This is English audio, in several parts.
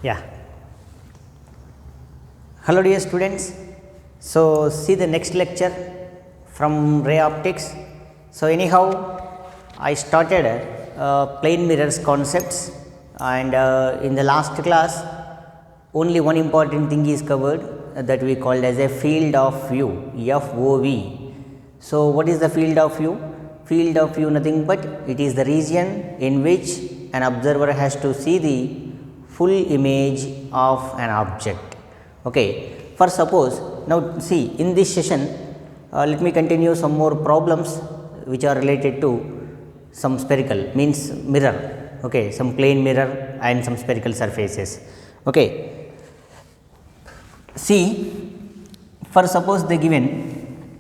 Yeah. Hello dear students. So see the next lecture from ray optics. So anyhow I started plane mirrors concepts, and in the last class only one important thing is covered, that we called as a field of view, FOV. So what is the field of view? Field of view nothing but it is the region in which an observer has to see the full image of an object. Okay. For suppose, now see in this session let me continue some more problems which are related to some spherical, means mirror, okay, some plane mirror and some spherical surfaces. Okay. See, for suppose they given,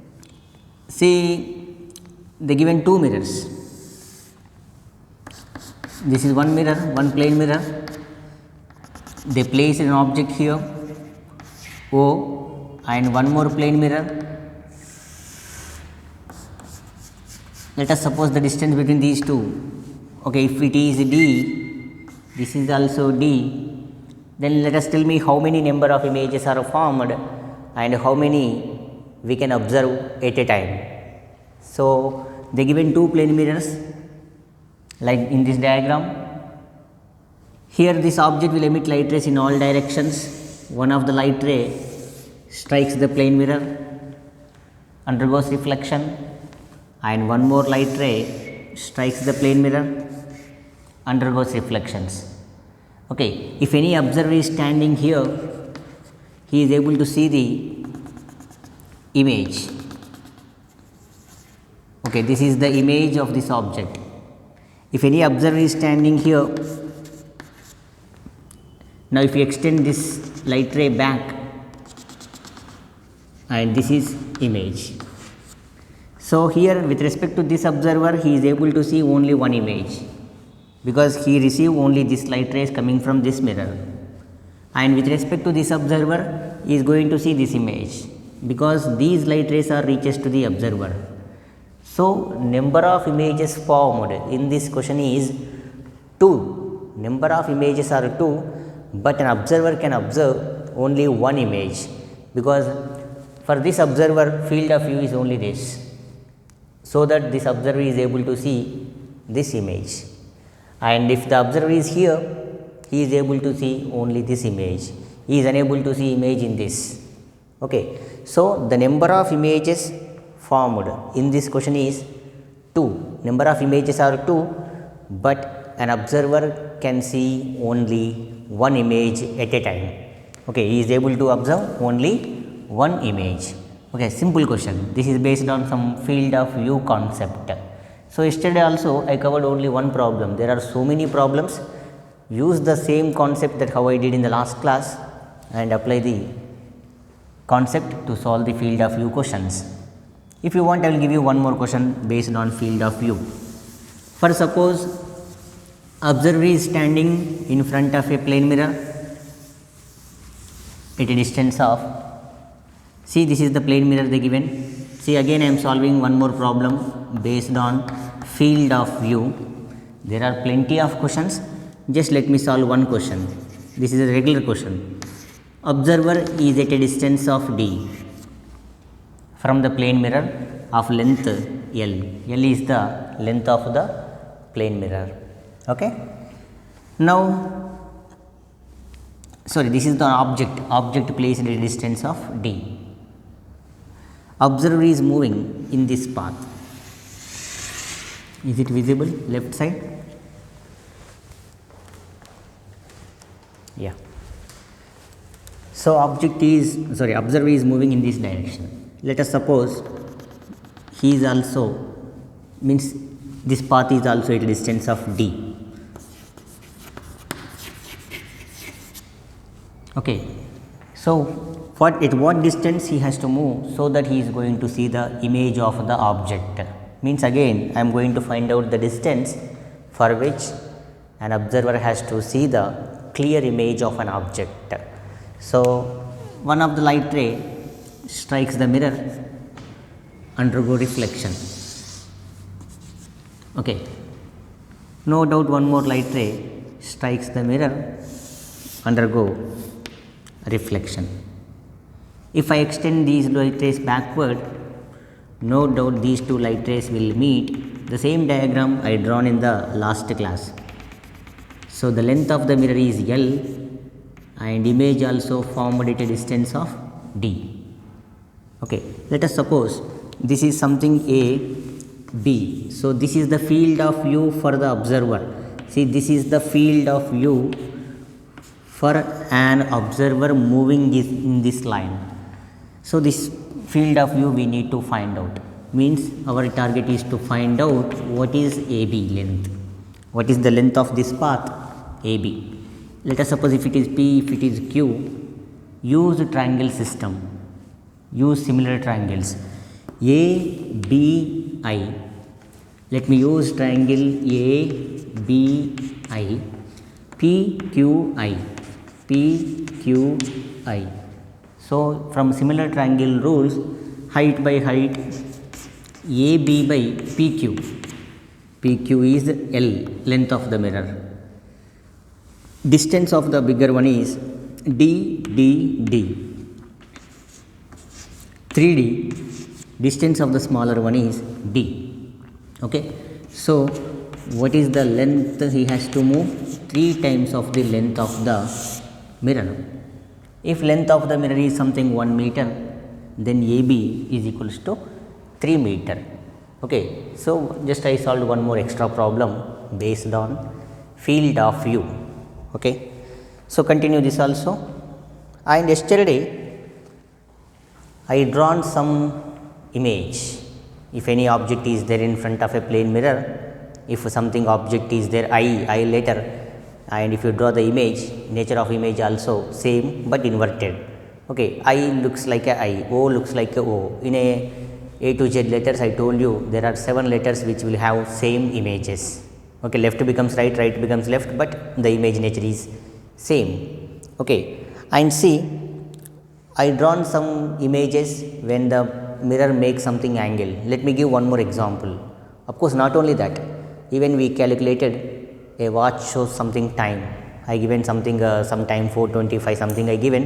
see they given two mirrors. This is one mirror, one plane mirror. They place an object here O and one more plane mirror. Let us suppose the distance between these two. Okay, if it is D, this is also D, then let us tell me how many number of images are formed and how many we can observe at a time. So they given two plane mirrors like in this diagram. Here this object will emit light rays in all directions. One of the light ray strikes the plane mirror, undergoes reflection, and one more light ray strikes the plane mirror, undergoes reflections. Okay, if any observer is standing here, he is able to see the image. Okay, this is the image of this object. If any observer is standing here, now if you extend this light ray back, and this is image. So here with respect to this observer, he is able to see only one image, because he receive only this light rays coming from this mirror, and with respect to this observer, he is going to see this image, because these light rays are reaches to the observer. So number of images formed in this question is 2. Number of images are 2, but an observer can observe only one image, because for this observer field of view is only this, so that this observer is able to see this image, and if the observer is here, he is able to see only this image, he is unable to see image in this. Okay. So the number of images formed in this question is 2. Number of images are 2, but an observer can see only one image at a time. Okay, he is able to observe only one image. Okay, simple question. This is based on some field of view concept. So yesterday also I covered only one problem. There are so many problems. Use the same concept that how I did in the last class and apply the concept to solve the field of view questions. If you want, I will give you one more question based on field of view. For suppose observer is standing in front of a plane mirror at a distance of, see this is the plane mirror they given. See again I am solving one more problem based on field of view. There are plenty of questions, just let me solve one question. This is a regular question. Observer is at a distance of D from the plane mirror of length L. L is the length of the plane mirror. Okay. Now, sorry, this is the object placed at a distance of D. Observer is moving in this path. Is it visible left side? Yeah. So observer is moving in this direction. Let us suppose he is also, means this path is also at a distance of D. Okay. So at what distance he has to move so that he is going to see the image of the object. Means again I am going to find out the distance for which an observer has to see the clear image of an object. So one of the light ray strikes the mirror, undergo reflection. Okay. No doubt one more light ray strikes the mirror, undergo reflection. If I extend these light rays backward, no doubt these two light rays will meet. The same diagram I drawn in the last class. So the length of the mirror is L and image also formed at a distance of D. Okay, let us suppose this is something A, B. So this is the field of view for the observer. See, this is the field of view for an observer moving in this line. So this field of view we need to find out. Means our target is to find out what is AB length. What is the length of this path AB. Let us suppose if it is P, if it is Q, use triangle system. Use similar triangles. A, B, I. Let me use triangle A, B, I. P, Q, I. P, Q, I. So from similar triangle rules, height by height, AB by PQ. PQ is L, length of the mirror. Distance of the bigger one is D, D, D. 3D, distance of the smaller one is D. Okay. So what is the length he has to move? 3 times of the length of the mirror. If length of the mirror is something 1 meter, then AB is equals to 3 meter. Okay. So just I solved one more extra problem based on field of view. Okay. So continue this also. And yesterday I drawn some image. If any object is there in front of a plane mirror, if something object is there, I letter, and if you draw the image, nature of image also same but inverted. Okay, I looks like a I, O looks like a O. In A to Z letters, I told you there are 7 letters which will have same images. Okay, left becomes right, right becomes left, but the image nature is same. Okay, and see, I drawn some images when the mirror makes something angle. Let me give one more example. Of course, not only that, even we calculated a watch shows something time. I given something some time 4:25 something I given.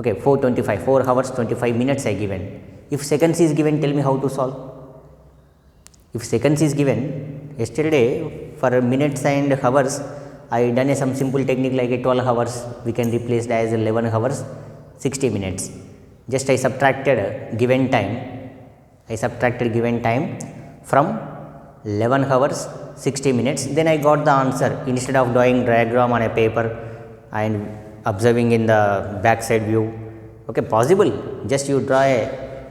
Okay, 4:25, 4 hours 25 minutes I given. If seconds is given, tell me how to solve. If seconds is given, yesterday for minutes and hours, I done some simple technique like a 12 hours. We can replace that as 11 hours. 60 minutes. Just I subtracted given time. I subtracted given time from 11 hours 60 minutes. Then I got the answer. Instead of drawing diagram on a paper and observing in the back side view. Okay, possible. Just you draw a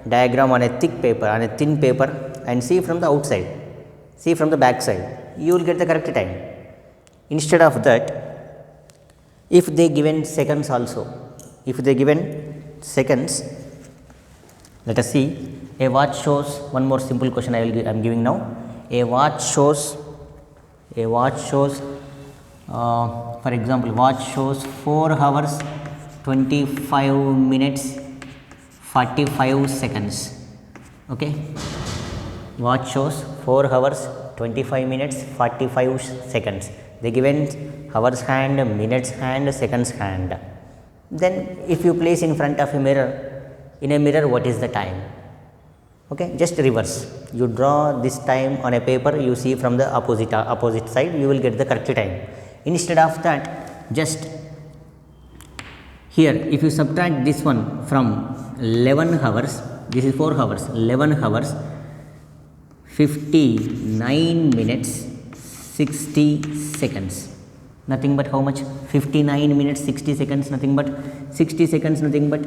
diagram on a thick paper, on a thin paper, and see from the outside. See from the back side. You will get the correct time. Instead of that, if they given seconds also. If they given seconds, let us see. A watch shows, one more simple question I am giving now. A watch shows, for example, watch shows 4 hours 25 minutes 45 seconds. Okay, watch shows 4 hours 25 minutes 45 seconds. They given hours hand, minutes hand, seconds hand. Then if you place in front of a mirror, in a mirror what is the time? Okay, just reverse. You draw this time on a paper, you see from the opposite side, you will get the correct time. Instead of that, just here if you subtract this one from 11 hours, this is 4 hours, 11 hours 59 minutes 60 seconds. Nothing but how much? 59 minutes 60 seconds, nothing but 60 seconds, nothing but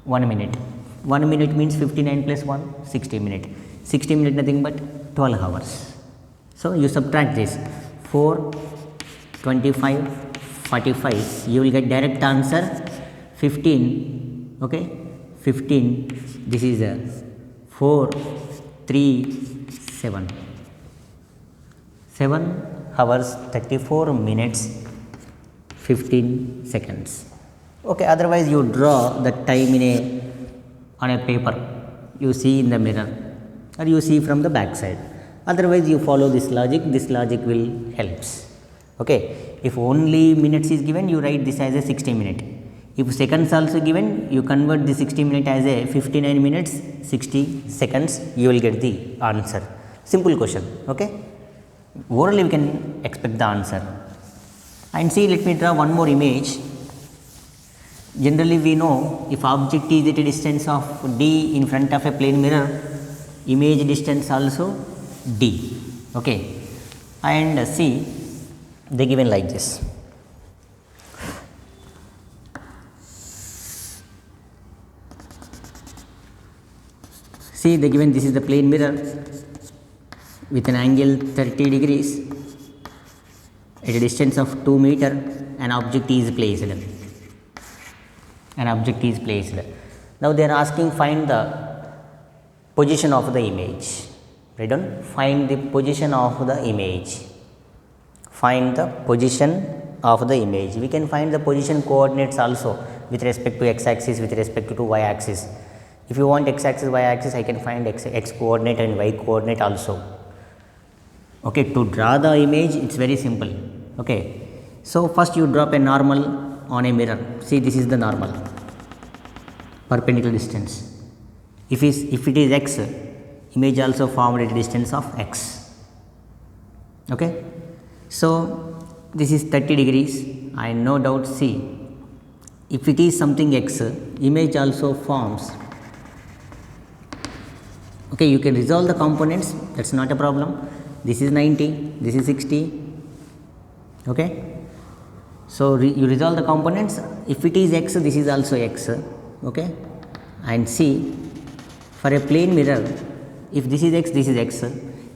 1 minute. 1 minute means 59 plus 1, 60 minute. 60 minute nothing but 12 hours. So you subtract this 4, 25, 45, you will get direct answer 15. Okay, 15. This is a 4, 3, 7. 7 hours 34 minutes 15 seconds. Okay, otherwise you draw the time on a paper, you see in the mirror or you see from the back side. Otherwise you follow this logic will helps. Okay, if only minutes is given, you write this as a 60 minute. If seconds also given, you convert the 60 minute as a 59 minutes 60 seconds, you will get the answer. Simple question. Okay, orally we can expect the answer. And see, let me draw one more image. Generally we know, if object is at a distance of d in front of a plane mirror, image distance also d. Okay, and see, they given like this. See, they given this is the plane mirror with an angle 30 degrees at a distance of 2 meter. An object is placed. An object is placed. Now they are asking, find the position of the image. Right on, find the position of the image. Find the position of the image. We can find the position coordinates also with respect to x axis, with respect to y axis. If you want x axis, y axis, I can find x coordinate and y coordinate also. Okay, to draw the image, it's very simple. Okay, so first you drop a normal on a mirror. See, this is the normal, perpendicular distance. If it is x, image also formed at a distance of x. Okay, so this is 30 degrees, and no doubt, see, if it is something x, image also forms. Okay, you can resolve the components, that's not a problem. This is 90, this is 60. Okay, so you resolve the components. If it is x, this is also x. Okay, and see, for a plane mirror, if this is x, this is x.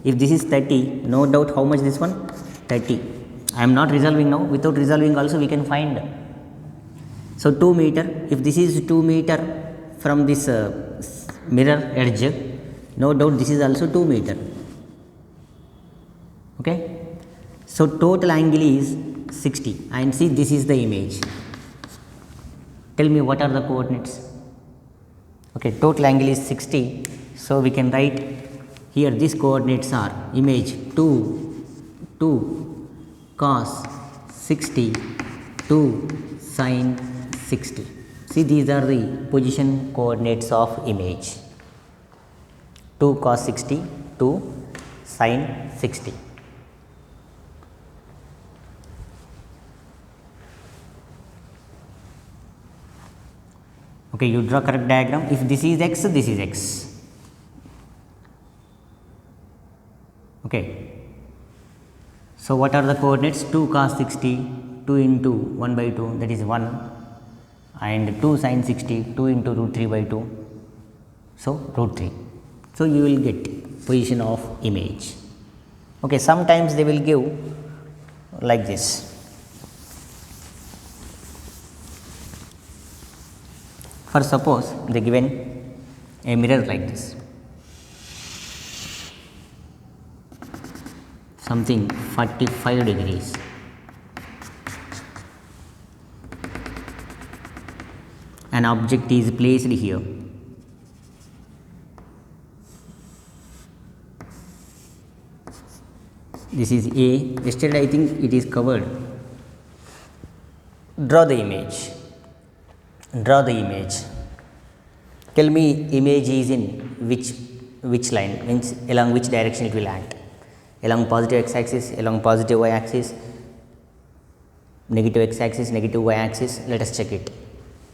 If this is 30, no doubt how much this one? 30. I am not resolving now. Without resolving also we can find. So 2 meter, if this is 2 meter from this mirror edge, no doubt this is also 2 meter. Okay, so total angle is 60, and see, this is the image. Tell me what are the coordinates. Okay, total angle is 60, so we can write here, these coordinates are image 2 cos 60, 2 sin 60. See, these are the position coordinates of image. 2 cos 60, 2 sin 60. Okay, you draw correct diagram. If this is x, this is x. Okay, so what are the coordinates? 2 cos 60, 2 into 1 by 2, that is 1, and 2 sin 60, 2 into root 3 by 2, so root 3. So you will get position of image. Okay, sometimes they will give like this. For suppose they given a mirror like this, something 45 degrees. An object is placed here. This is A. Yesterday I think it is covered. Draw the image. Draw the image. Tell me, image is in which line, means along which direction it will act. Along positive x axis, along positive y axis, negative x axis, negative y axis. Let us check it.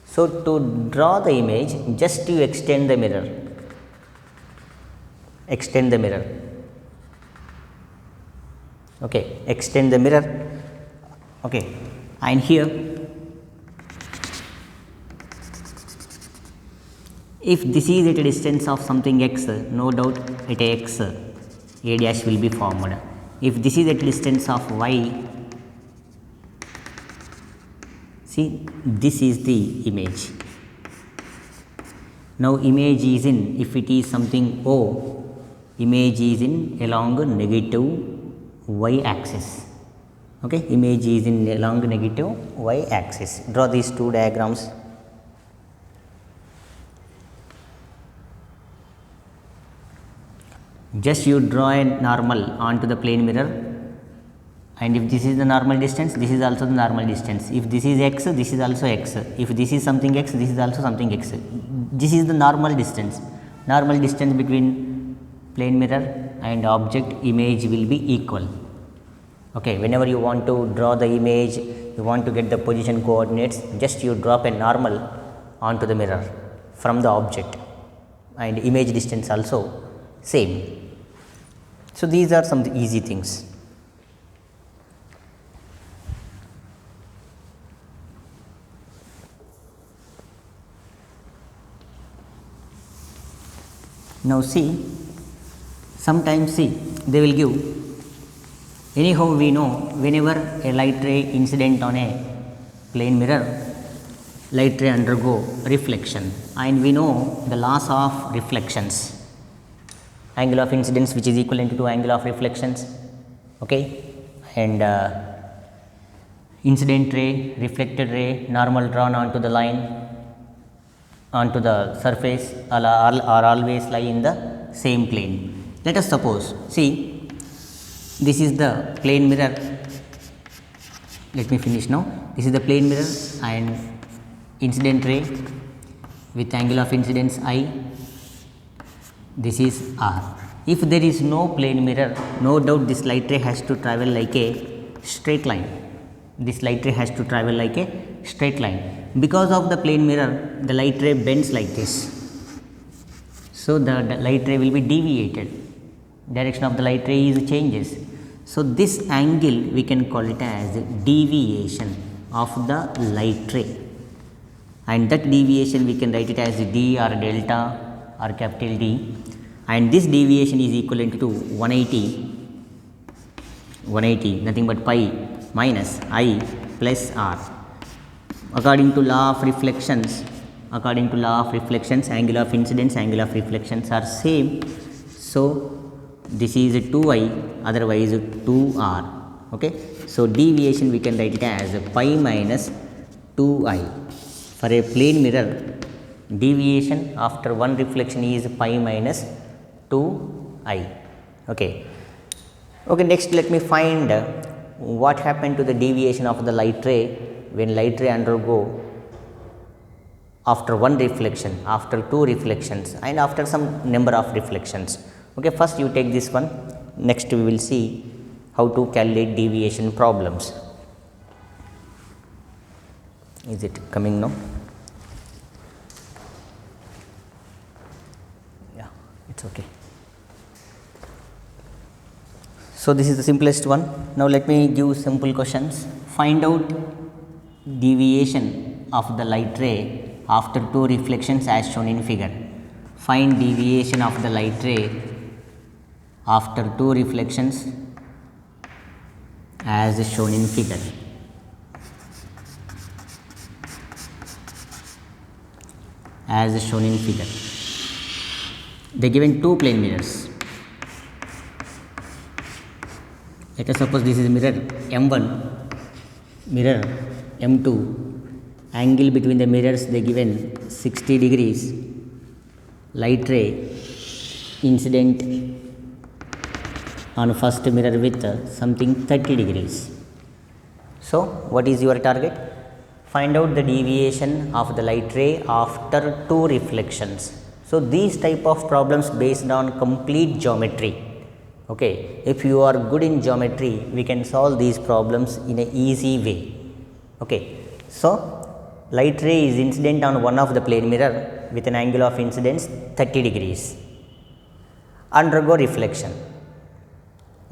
So to draw the image, just you extend the mirror. Extend the mirror. Okay, extend the mirror. Okay, and here, if this is at a distance of something x, no doubt at x, a dash will be formed. If this is at a distance of y, see, this is the image. Now image is in, if it is something O, image is in along negative y axis. Okay, image is in along negative y axis. Draw these two diagrams. Just you draw a normal onto the plane mirror and if this is the normal distance, this is also the normal distance. If this is x, this is also x. If this is something x, this is also something x. This is the normal distance. Normal distance between plane mirror and object image will be equal. Okay, whenever you want to draw the image, you want to get the position coordinates, just you drop a normal onto the mirror from the object, and image distance also same. So these are some easy things. Now see, sometimes see, they will give, anyhow we know whenever a light ray incident on a plane mirror, light ray undergo reflection, and we know the laws of reflections, angle of incidence which is equivalent to angle of reflections, okay, and incident ray, reflected ray, normal drawn onto the line, onto the surface are always lie in the same plane. Let us suppose, see, this is the plane mirror. Let me finish now. This is the plane mirror and incident ray with angle of incidence I. This is R. If there is no plane mirror, no doubt this light ray has to travel like a straight line. This light ray has to travel like a straight line. Because of the plane mirror, the light ray bends like this. So the light ray will be deviated. Direction of the light ray is changes. So this angle we can call it as deviation of the light ray, and that deviation we can write it as d or delta or capital D, and this deviation is equivalent to 180 nothing but pi minus I plus R. According to law of reflections, angle of incidence, angle of reflections are same. So this is 2I, otherwise 2R. Okay. So deviation we can write it as pi minus 2I. For a plane mirror, deviation after one reflection is pi minus 2I. Okay. Okay, next let me find what happened to the deviation of the light ray when light ray undergo after one reflection, after two reflections, and after some number of reflections. Okay, first you take this one, next we will see how to calculate deviation problems. Is it coming now? Yeah, it's okay. So this is the simplest one. Now let me give simple questions. Find out deviation of the light ray after two reflections as shown in figure. Find deviation of the light ray after two reflections as shown in figure. As shown in figure. They given two plane mirrors. Let us suppose this is mirror M1, mirror M2. Angle between the mirrors they given 60 degrees. Light ray incident on first mirror with something 30 degrees. So what is your target? Find out the deviation of the light ray after two reflections. So these type of problems based on complete geometry. Okay, if you are good in geometry, we can solve these problems in an easy way. Okay, so light ray is incident on one of the plane mirror with an angle of incidence 30 degrees. Undergo reflection.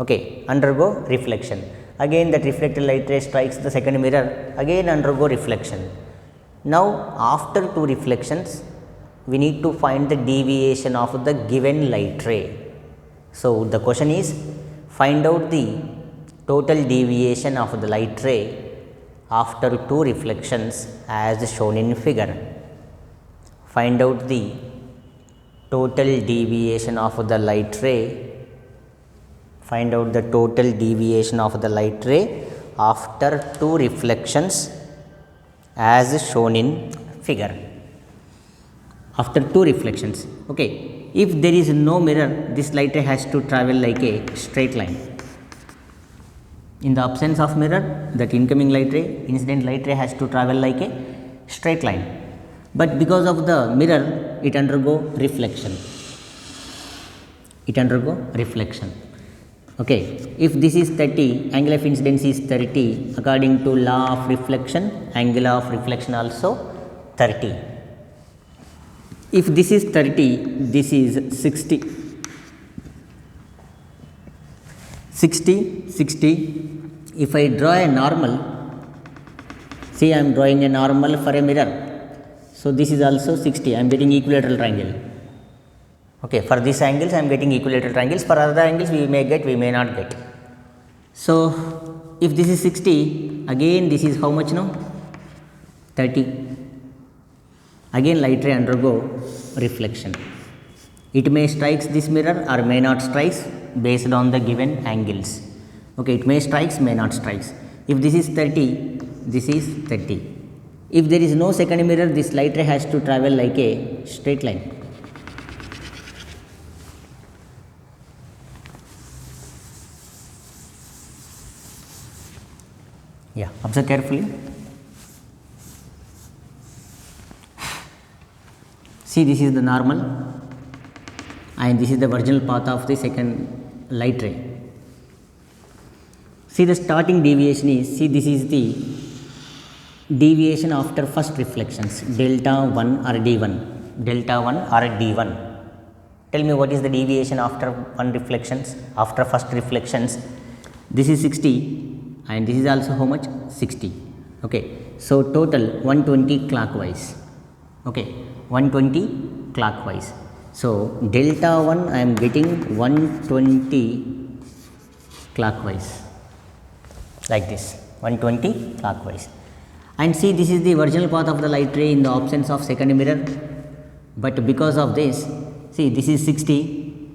Okay, undergo reflection. Again that reflected light ray strikes the second mirror, again undergo reflection. Now after two reflections, we need to find the deviation of the given light ray. So the question is, find out the total deviation of the light ray after two reflections as shown in figure. Find out the total deviation of the light ray. Find out the total deviation of the light ray after two reflections as shown in figure. After two reflections. Okay. If there is no mirror, this light ray has to travel like a straight line. In the absence of mirror, that incoming light ray, incident light ray has to travel like a straight line. But because of the mirror, it undergo reflection. It undergo reflection. Okay, if this is 30, angle of incidence is 30. According to law of reflection, angle of reflection also 30. If this is 30, this is 60. 60. If I draw a normal, see I am drawing a normal for a mirror. So this is also 60. I am getting equilateral triangle. Okay, for these angles I am getting equilateral triangles. For other angles we may get, we may not get. So if this is 60, again this is how much now? 30. Again light ray undergo reflection. It may strikes this mirror or may not strikes based on the given angles. Okay, it may strikes, may not strikes. If this is 30, this is 30. If there is no second mirror, this light ray has to travel like a straight line. Yeah, observe carefully. See, this is the normal and this is the original path of the second light ray. See, the starting deviation is, see, this is the deviation after first reflections, delta 1 or d1, delta 1 or d1. Tell me what is the deviation after one reflections, after first reflections. This is 60 and this is also how much? 60. Okay, so total 120 clockwise. Okay, 120 clockwise. So delta 1 I am getting 120 clockwise, like this, 120 clockwise. And see, this is the original path of the light ray in the absence of second mirror. But because of this, see, this is 60.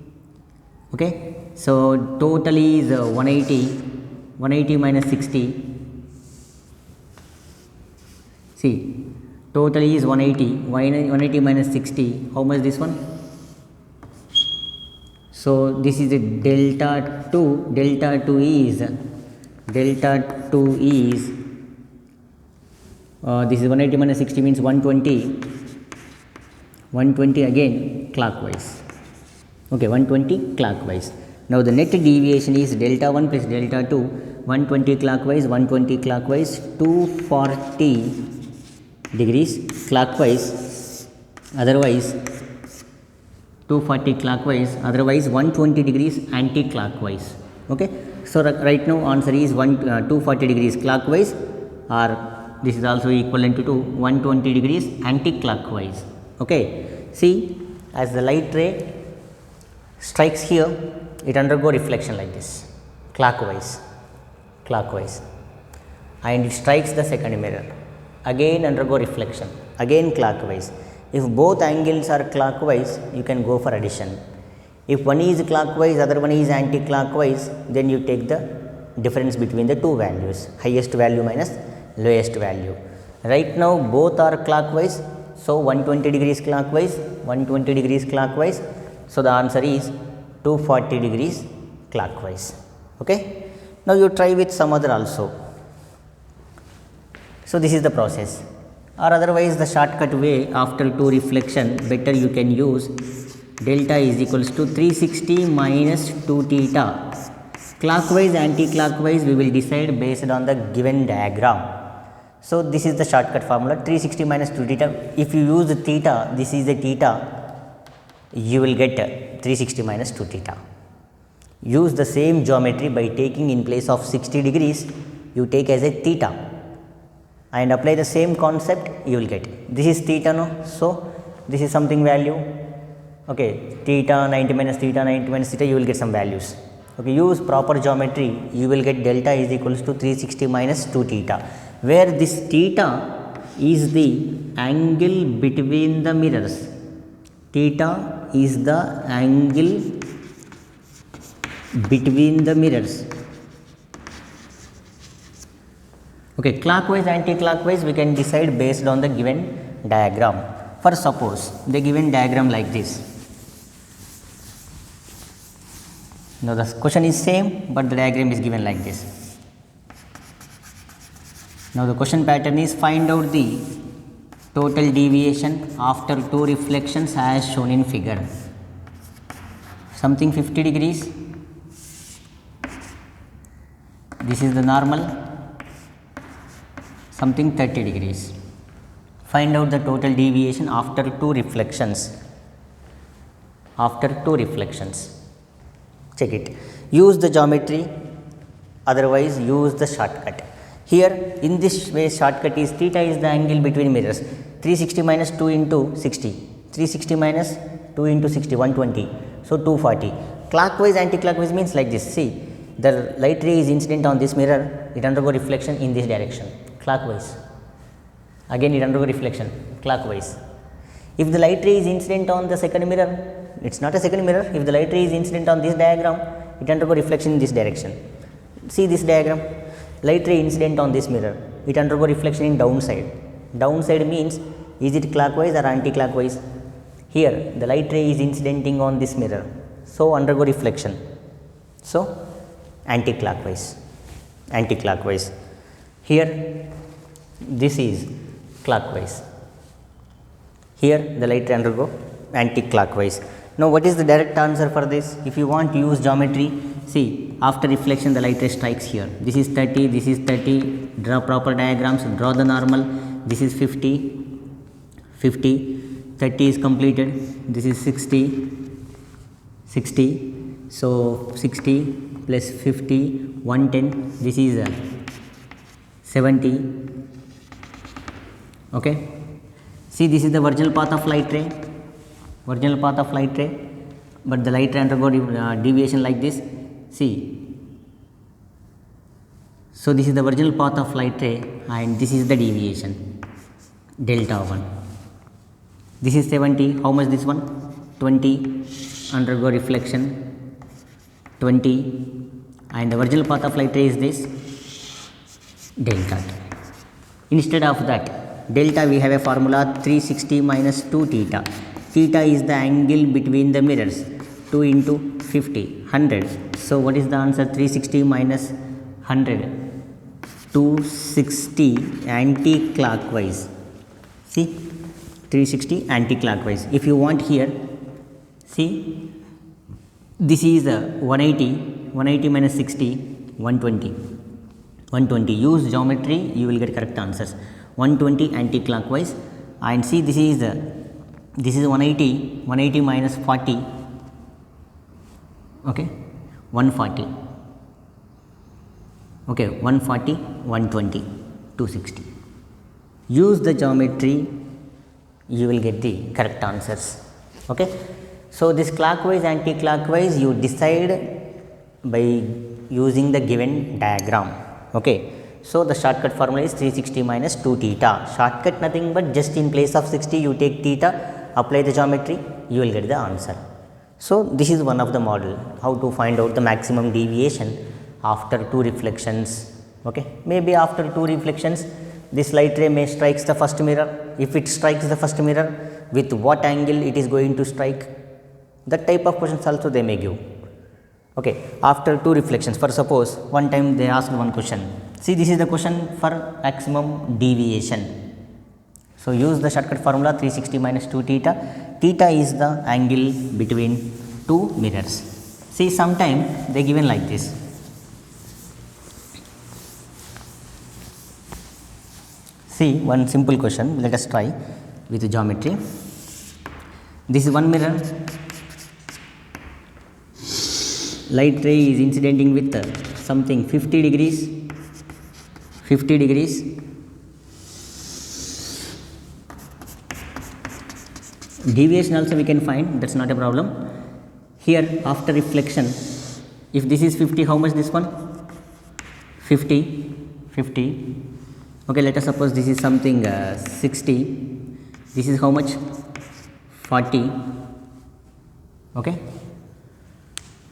Okay, so total is 180. 180 minus 60. See, total is 180. 180 minus 60. How much this one? So this is a delta 2. Delta 2 is this is 180 minus 60 means 120. 120 again clockwise. Okay, 120 clockwise. Now the net deviation is delta 1 plus delta 2, 120 clockwise, 120 clockwise, 240 degrees clockwise, otherwise 240 clockwise, otherwise 120 degrees anti-clockwise. Okay, so right now answer is 240 degrees clockwise, or this is also equivalent to 120 degrees anti-clockwise. Okay, see, as the light ray strikes here, it undergo reflection like this, clockwise, and it strikes the second mirror, again undergo reflection, again clockwise. If both angles are clockwise, you can go for addition. If one is clockwise, other one is anti-clockwise, then you take the difference between the two values, highest value minus lowest value. Right now both are clockwise, so 120 degrees clockwise, 120 degrees clockwise. So the answer is 240 degrees clockwise. Okay. Now you try with some other also. So this is the process, or otherwise the shortcut way, after two reflection, better you can use delta is equals to 360 minus 2 theta. Clockwise, anti-clockwise we will decide based on the given diagram. So this is the shortcut formula, 360 minus 2 theta. If you use theta, this is the theta, you will get 360 minus 2 theta. Use the same geometry by taking in place of 60 degrees, you take as a theta and apply the same concept, you will get. This is theta, no? So this is something value. Okay, theta 90 minus theta, 90 minus theta, you will get some values. Okay, use proper geometry, you will get delta is equals to 360 minus 2 theta, where this theta is the angle between the mirrors. Theta is the angle between the mirrors. Okay, clockwise, anti-clockwise we can decide based on the given diagram. For suppose the given diagram like this. Now the question is same, but the diagram is given like this. Now the question pattern is find out the total deviation after two reflections as shown in figure. Something 50 degrees, this is the normal, something 30 degrees. Find out the total deviation after two reflections. After two reflections. Check it. Use the geometry, otherwise use the shortcut. Here in this way shortcut is theta is the angle between mirrors. 360 minus 2 into 60. 360 minus 2 into 60, 120. So 240. Clockwise, anti-clockwise means like this. See, the light ray is incident on this mirror, it undergo reflection in this direction. Clockwise. Again it undergo reflection clockwise. If the light ray is incident on the second mirror, it is not a second mirror. If the light ray is incident on this diagram, it undergo reflection in this direction. See this diagram, light ray incident on this mirror, it undergo reflection in downside. Downside means is it clockwise or anti-clockwise? Here the light ray is incidenting on this mirror, so undergo reflection. So anti-clockwise. Anti-clockwise. Here this is clockwise. Here the light ray undergo anti-clockwise. Now what is the direct answer for this? If you want to use geometry, see, after reflection the light ray strikes here. This is 30, this is 30, draw proper diagrams, draw the normal, this is 50, 50, 30 is completed, this is 60, 60, so 60 plus 50, 110, this is 70, okay. See, this is the virginal path of light ray, virginal path of light ray, but the light ray undergo deviation like this. See, so this is the virginal path of light ray and this is the deviation, delta 1. This is 70, how much this one? 20, undergo reflection, 20, and the virginal path of light ray is this, delta 2. Instead of that, delta we have a formula 360 minus 2 theta. Theta is the angle between the mirrors, 2 into 50, 100. So what is the answer? 360 minus 100, 260 anti-clockwise. See, 360 anti-clockwise. If you want here, see, this is 180, 180 minus 60, 120. 120. Use geometry, you will get correct answers. 120 anti-clockwise, and see this is 180, 180 minus 40, okay, 140, okay, 140, 120, 260. Use the geometry, you will get the correct answers, okay. So this clockwise, anti-clockwise you decide by using the given diagram, okay. So the shortcut formula is 360 minus 2 theta. Shortcut nothing but just in place of 60 you take theta, apply the geometry, you will get the answer. So this is one of the model, how to find out the maximum deviation after two reflections, okay. Maybe after two reflections this light ray may strikes the first mirror. If it strikes the first mirror, with what angle it is going to strike, that type of questions also they may give, okay. After two reflections, for suppose one time they asked one question. See, this is the question for maximum deviation. So use the shortcut formula 360 minus 2 theta. Theta is the angle between two mirrors. See, sometime they given like this. See, one simple question, let us try with the geometry. This is one mirror. Light ray is incidenting with something 50 degrees, 50 degrees. Deviation also we can find, that's not a problem. Here after reflection, if this is 50, how much this one? 50, 50. Okay, let us suppose this is something 60. This is how much? 40. Okay.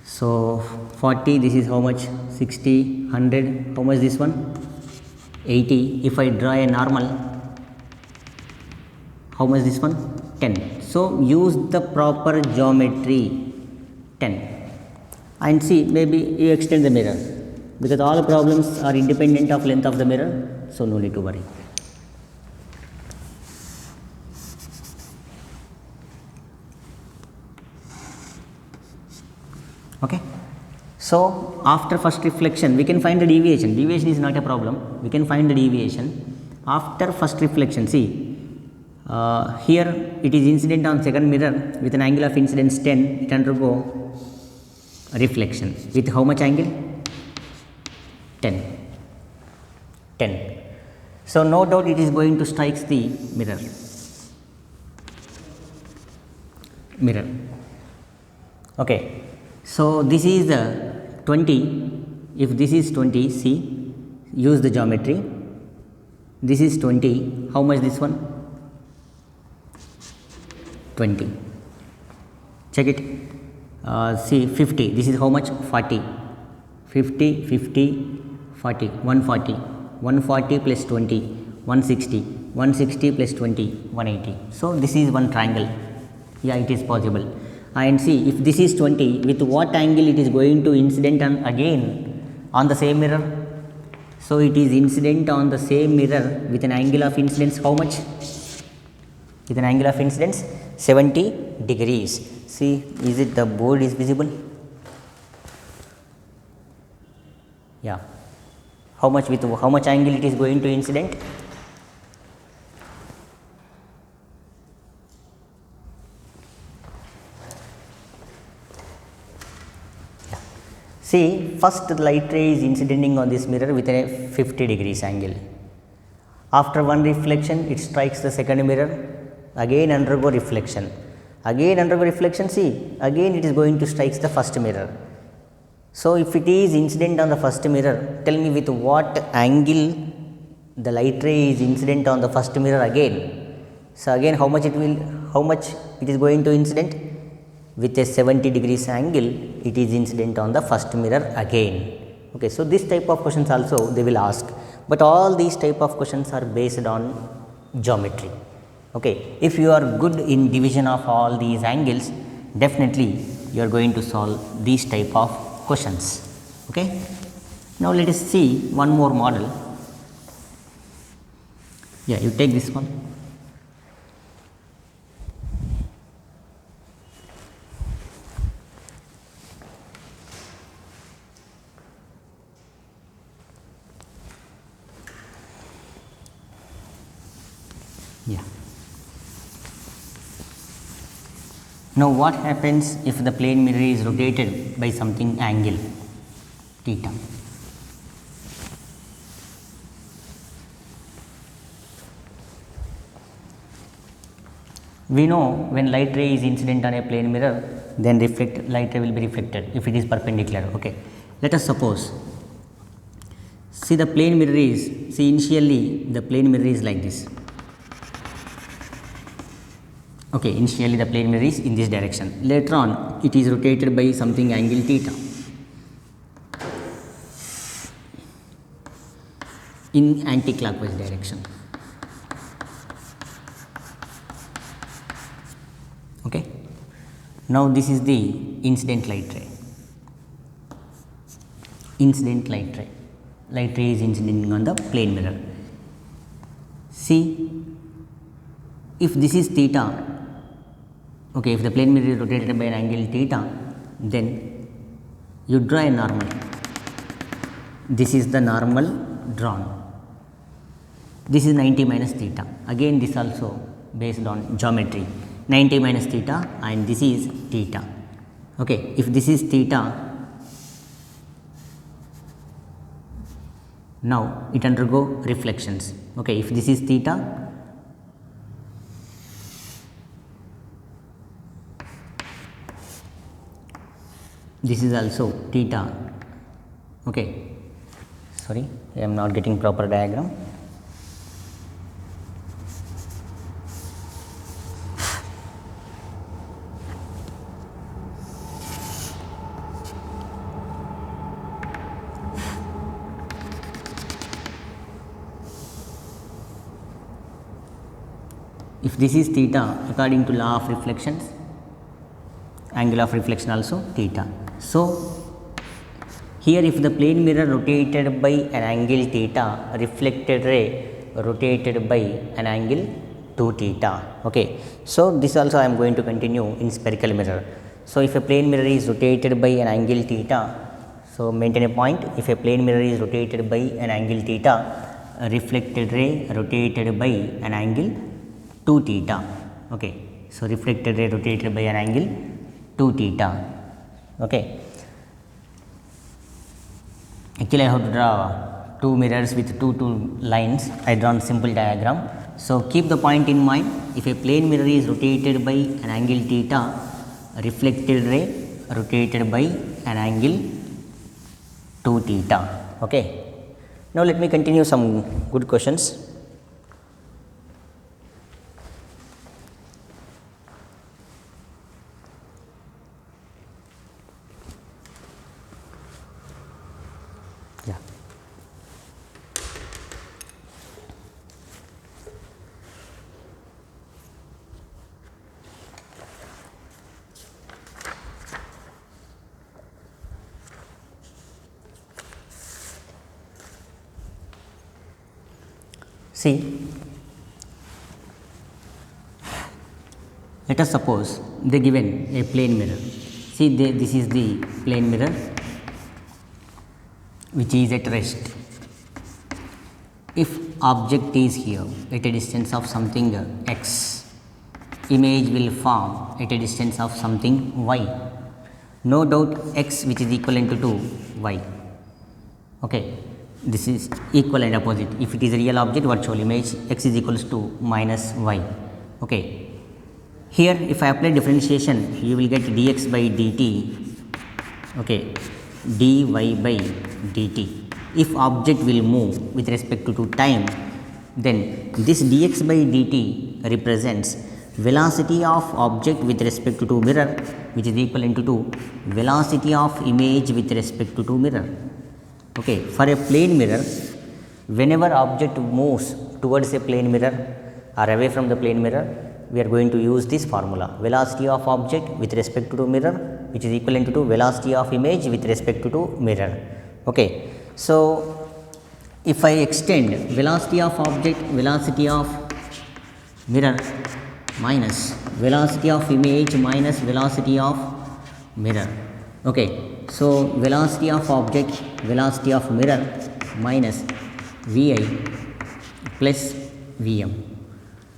So 40, this is how much? 60, 100, how much this one? 80. If I draw a normal, how much this one? 10. So use the proper geometry, 10. And see, maybe you extend the mirror, because all problems are independent of length of the mirror. so no need to worry. Okay. So after first reflection we can find the deviation. Deviation is not a problem. We can find the deviation after first reflection. See, here it is incident on second mirror with an angle of incidence 10. It undergo reflection with how much angle? 10. 10. So no doubt it is going to strike the mirror. Okay. So this is 20. If this is 20, see, use the geometry. This is 20. How much this one? 20. Check it. See, 50. This is how much? 40. 50, 50, 40. 140. 140 plus 20. 160. 160 plus 20. 180. So this is one triangle. Yeah, it is possible. And see, if this is 20, with what angle it is going to incident on again on the same mirror? So it is incident on the same mirror with an angle of incidence how much? With an angle of incidence 70 degrees. See, is it the board is visible? Yeah. How much with how much angle it is going to incident? See, first the light ray is incidenting on this mirror with a 50 degrees angle. After one reflection, it strikes the second mirror, again undergo reflection. Again undergo reflection, see, again it is going to strike the first mirror. So if it is incident on the first mirror, tell me with what angle the light ray is incident on the first mirror again. So again how much it is going to incident? With a 70 degrees angle, it is incident on the first mirror again. Okay, so this type of questions also they will ask, but all these type of questions are based on geometry. Okay, if you are good in division of all these angles, definitely you are going to solve these type of questions. Okay, now let us see one more model. Yeah, you take this one. Yeah. Now what happens if the plane mirror is rotated by something angle theta? We know when light ray is incident on a plane mirror, then light ray will be reflected if it is perpendicular. Okay. Let us suppose, see the plane mirror is, see initially the plane mirror is like this. Okay, initially the plane mirror is in this direction. Later on, it is rotated by something angle theta in anti-clockwise direction. Okay. Now this is the incident light ray. Incident light ray. Light ray is incidenting on the plane mirror. See, if this is theta, okay, if the plane mirror is rotated by an angle theta, then you draw a normal. This is the normal drawn. This is 90 minus theta. Again, this also based on geometry. 90 minus theta and this is theta. Okay, if this is theta, now it undergo reflections. Okay, if this is theta, this is also theta. Okay, sorry, I am not getting proper diagram. If this is theta, according to law of reflections, angle of reflection also theta. So Here if the plane mirror rotated by an angle theta, reflected ray rotated by an angle 2 theta. Okay. So this also I am going to continue in spherical mirror. So if a plane mirror is rotated by an angle theta, so maintain a point, if a plane mirror is rotated by an angle theta, a reflected ray rotated by an angle 2 theta. Okay. So reflected ray rotated by an angle 2 theta. Okay. Actually I have to draw two mirrors with two lines. I drawn simple diagram. So keep the point in mind, if a plane mirror is rotated by an angle theta, reflected ray rotated by an angle 2 theta. Okay. Now let me continue some good questions. Yeah. See, let us suppose they given a plane mirror. See, this is the plane mirror which is at rest. If object is here at a distance of something x, image will form at a distance of something y. No doubt x which is equivalent to y. Okay. This is equal and opposite. If it is a real object, virtual image, x is equals to minus y. Okay. Here if I apply differentiation, you will get dx by dt, okay, dy by dt. If object will move with respect to time, then this dx by dt represents velocity of object with respect to mirror, which is equivalent to velocity of image with respect to mirror. Okay. For a plane mirror, whenever object moves towards a plane mirror or away from the plane mirror, we are going to use this formula, velocity of object with respect to mirror, which is equivalent to velocity of image with respect to mirror. Okay. So if I extend velocity of object, velocity of mirror minus velocity of image minus velocity of mirror. Okay. So velocity of object, velocity of mirror minus vi plus vm.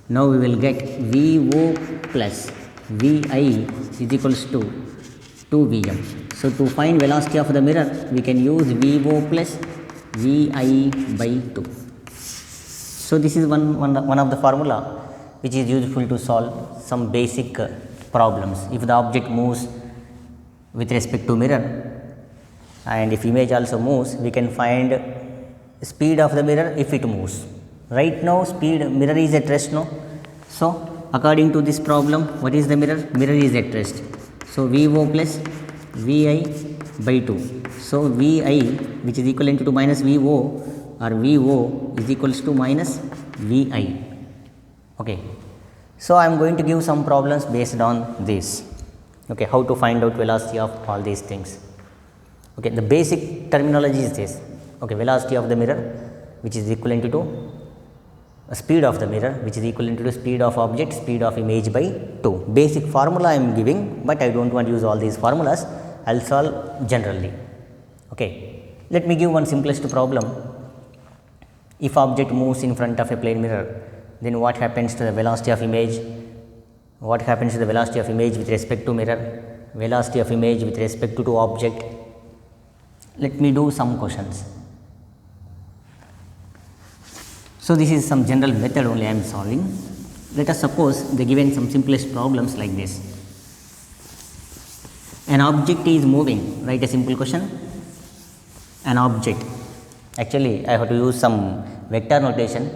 Now we will get vo plus vi is equals to 2vm. So to find velocity of the mirror, we can use vo plus vi by 2. So this is one of the formula which is useful to solve some basic problems. If the object moves with respect to mirror and if image also moves, we can find speed of the mirror if it moves. Right now mirror is at rest, no? So according to this problem, what is the mirror? Mirror is at rest. So vo plus vi by 2. So vi which is equivalent to minus vo, or vo is equals to minus vi. Okay. So I am going to give some problems based on this. Okay, how to find out velocity of all these things. Okay, the basic terminology is this. Okay, velocity of the mirror which is equivalent to speed of the mirror which is equivalent to the speed of object, speed of image by 2. Basic formula I am giving, but I do not want to use all these formulas. I will solve generally. Okay, let me give one simplest problem. If object moves in front of a plane mirror, then what happens to the velocity of image? What happens to the velocity of image with respect to mirror? Velocity of image with respect to object? Let me do some questions. So this is some general method only I am solving. Let us suppose they given some simplest problems like this. An object is moving. Write a simple question. An object. Actually, I have to use some vector notation.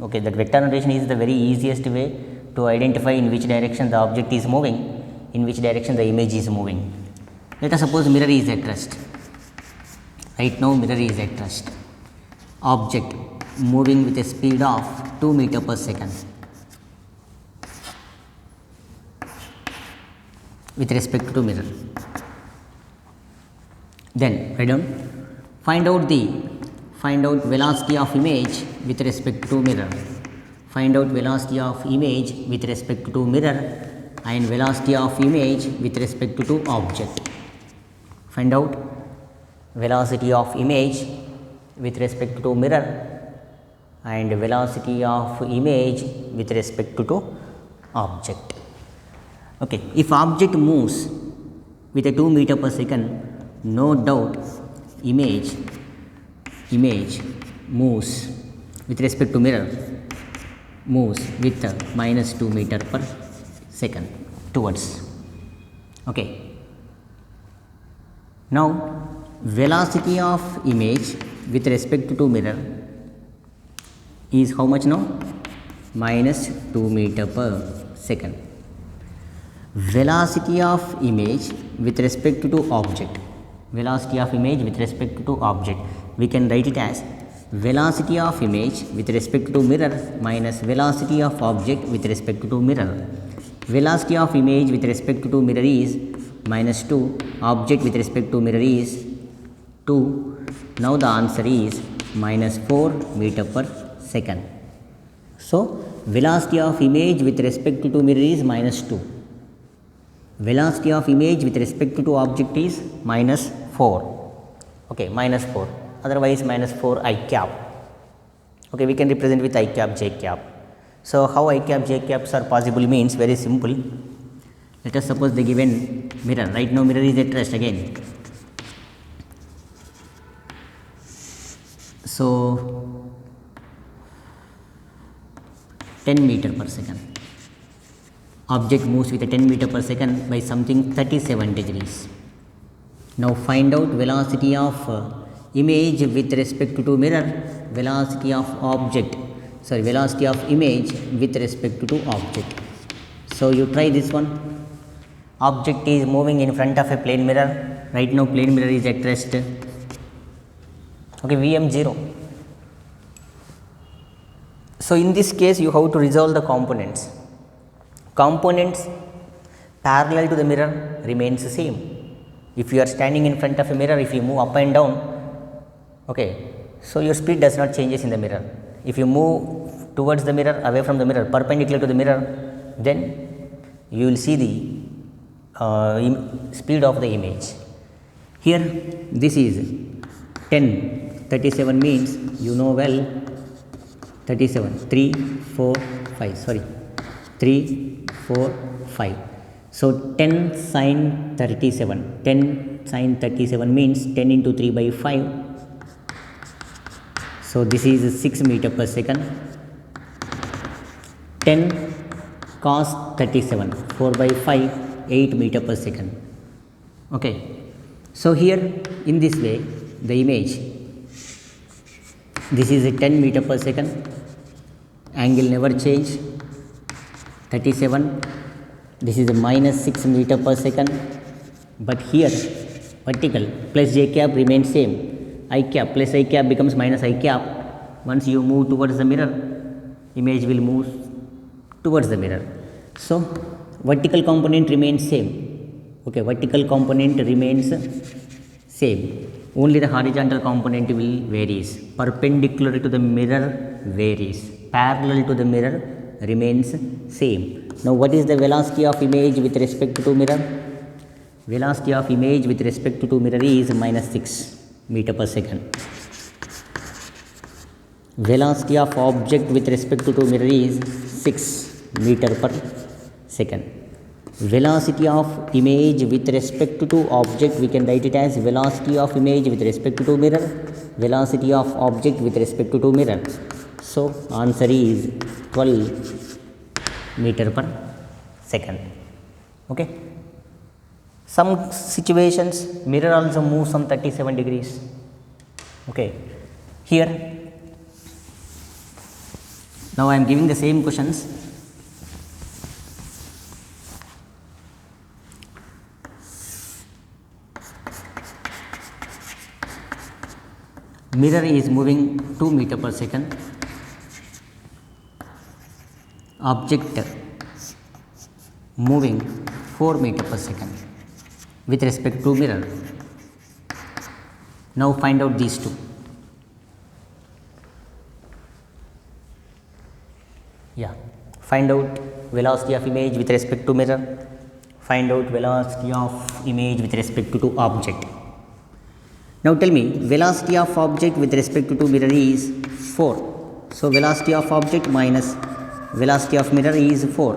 Okay, that vector notation is the very easiest way to identify in which direction the object is moving, in which direction the image is moving. Let us suppose mirror is at rest. Right now mirror is at rest. Object moving with a speed of 2 meter per second with respect to mirror. Then write down, find out velocity of image with respect to mirror. Find out velocity of image with respect to mirror and velocity of image with respect to object. Find out velocity of image with respect to mirror and velocity of image with respect to object. Okay, if object moves with a 2 meter per second, no doubt image moves with respect to mirror moves with minus 2 meter per second towards. Okay, now velocity of image with respect to mirror is how much now? Minus 2 meter per second. Velocity of image with respect to object, velocity of image with respect to object, we can write it as velocity of image with respect to mirror minus velocity of object with respect to mirror. Velocity of image with respect to mirror is minus 2, object with respect to mirror is 2. Now the answer is minus 4 meter per second. So velocity of image with respect to mirror is minus 2. Velocity of image with respect to object is minus 4. Okay, minus 4, otherwise minus 4 I cap. Okay, we can represent with I cap, j cap. So how I cap, j caps are possible means very simple. Let us suppose the given mirror, right now mirror is at rest again. So 10 meter per second. Object moves with a 10 meter per second by something 37 degrees. Now find out velocity of image with respect to mirror, velocity of velocity of image with respect to object. So you try this one. Object is moving in front of a plane mirror. Right now plane mirror is at rest. Okay, Vm 0. So in this case you have to resolve the components. Components parallel to the mirror remains the same. If you are standing in front of a mirror, if you move up and down, okay, so your speed does not changes in the mirror. If you move towards the mirror, away from the mirror, perpendicular to the mirror, then you will see the speed of the image. Here this is 10, 37 means you know well 37, 3, 4, 5, sorry, 3, 4, 5. So 10 sin 37, 10 sin 37 means 10 into 3 by 5. So this is 6 meter per second. 10 cos 37, 4 by 5, 8 meter per second. Okay. So here in this way the image, this is a 10 meter per second, angle never change, 37, this is a minus 6 meter per second, but here vertical plus j cap remains same, I cap plus I cap becomes minus I cap. Once you move towards the mirror, image will move towards the mirror. So vertical component remains same. Okay, vertical component remains same, only the horizontal component will varies. Perpendicular to the mirror varies, parallel to the mirror remains same. Now what is the velocity of image with respect to mirror? Velocity of image with respect to mirror is minus 6 meter per second. Velocity of object with respect to mirror is 6 meter per second. Velocity of image with respect to object, we can write it as velocity of image with respect to mirror, velocity of object with respect to mirror. So answer is 12 meter per second. Okay. Some situations mirror also moves some 37 degrees. Okay. Here now I am giving the same questions. Mirror is moving 2 meter per second. Object moving 4 meter per second with respect to mirror. Now find out these two. Yeah, find out velocity of image with respect to mirror. Find out velocity of image with respect to object. Now tell me, velocity of object with respect to mirror is 4. So velocity of object minus velocity of mirror is 4.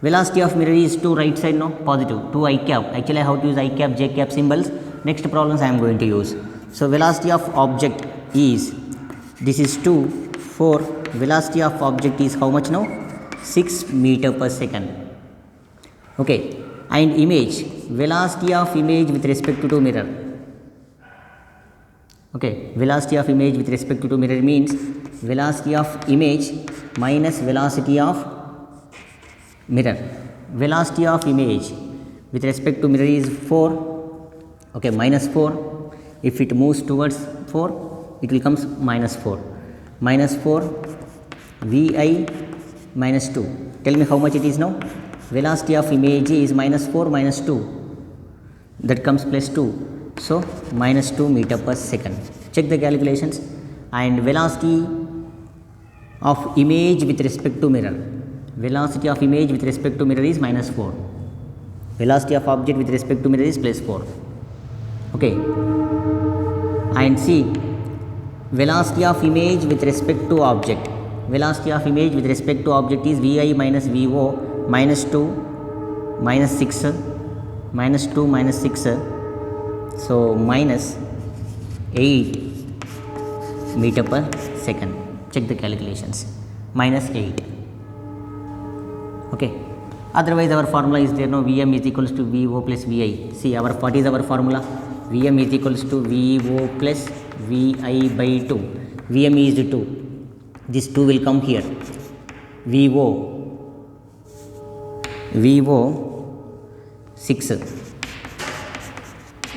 Velocity of mirror is 2 right side, no? Positive. 2 I cap. Actually I have to use I cap, J cap symbols. Next problems I am going to use. So velocity of object is, this is 2, 4. Velocity of object is how much now? 6 meter per second. Okay. And image, velocity of image with respect to mirror. Okay, velocity of image with respect to mirror means velocity of image minus velocity of mirror. Velocity of image with respect to mirror is 4. Okay, minus 4. If it moves towards 4, it will comes minus 4. Minus 4 Vi minus 2. Tell me how much it is now? Velocity of image is minus 4 minus 2. That comes plus 2. So minus 2 meter per second. Check the calculations. And velocity of image with respect to mirror. Velocity of image with respect to mirror is minus 4. Velocity of object with respect to mirror is plus 4. Okay. And see, velocity of image with respect to object. Velocity of image with respect to object is Vi minus Vo minus 2 minus 6 minus 2 minus 6. So minus 8 meter per second. Check the calculations. Minus 8. Okay. Otherwise our formula is there, no? Vm is equals to Vo plus Vi. See, what is our formula? Vm is equals to Vo plus Vi by 2. Vm is 2. This 2 will come here. Vo 6.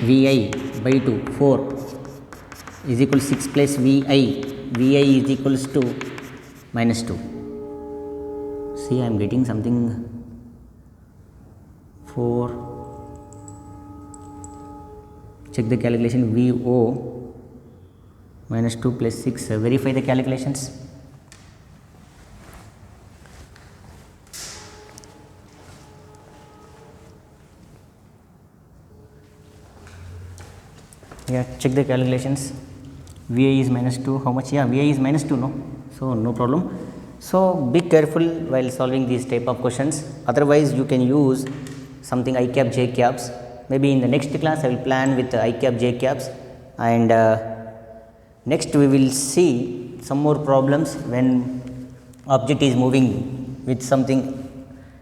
Vi by 2, 4 is equal to 6 plus Vi. Vi is equals to minus 2. See, I am getting something 4. Check the calculation. Vo minus 2 plus 6. Verify the calculations. Yeah, check the calculations. Vi is minus 2. How much? Yeah, Vi is minus 2, no? So no problem. So be careful while solving these type of questions. Otherwise you can use something I cap, J caps. Maybe in the next class I will plan with I cap, J caps. And next we will see some more problems when object is moving with something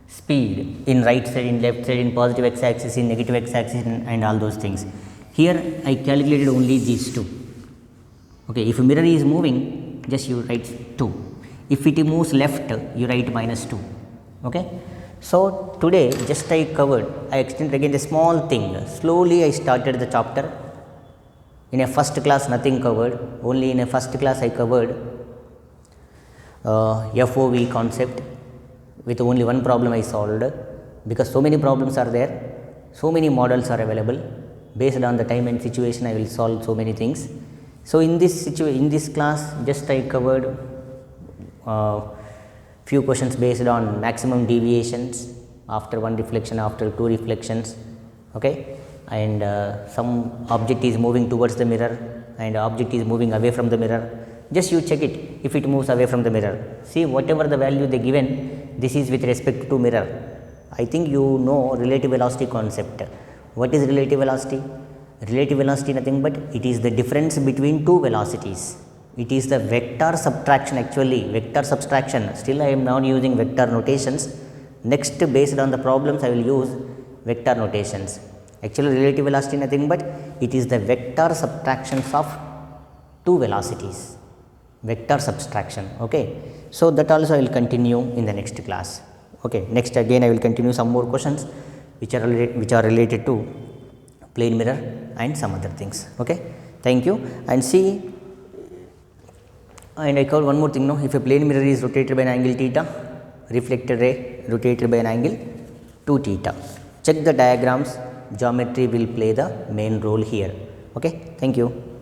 speed in right side, in left side, in positive x axis, in negative x axis, and all those things. Here I calculated only these two. Okay, if a mirror is moving, just you write 2. If it moves left, you write minus 2. Okay. So today just I extended again a small thing. Slowly I started the chapter. In a first class nothing covered. Only in a first class I covered FOV concept. With only one problem I solved, because so many problems are there, so many models are available. Based on the time and situation, I will solve so many things. So in this class, just I covered few questions based on maximum deviations after one reflection, after two reflections. Okay, and some object is moving towards the mirror, and object is moving away from the mirror. Just you check it if it moves away from the mirror. See, whatever the value they given, this is with respect to mirror. I think you know relative velocity concept. What is relative velocity? Relative velocity nothing but it is the difference between two velocities. It is the vector subtraction, actually vector subtraction. Still I am not using vector notations. Next, based on the problems, I will use vector notations. Actually relative velocity nothing but it is the vector subtractions of two velocities. Vector subtraction. Okay. So that also I will continue in the next class. Okay. Next again I will continue some more questions which are related to plane mirror and some other things. Okay. Thank you. And see, and I covered one more thing. No, if a plane mirror is rotated by an angle theta, reflected ray rotated by an angle 2 theta. Check the diagrams. Geometry will play the main role here. Okay, thank you.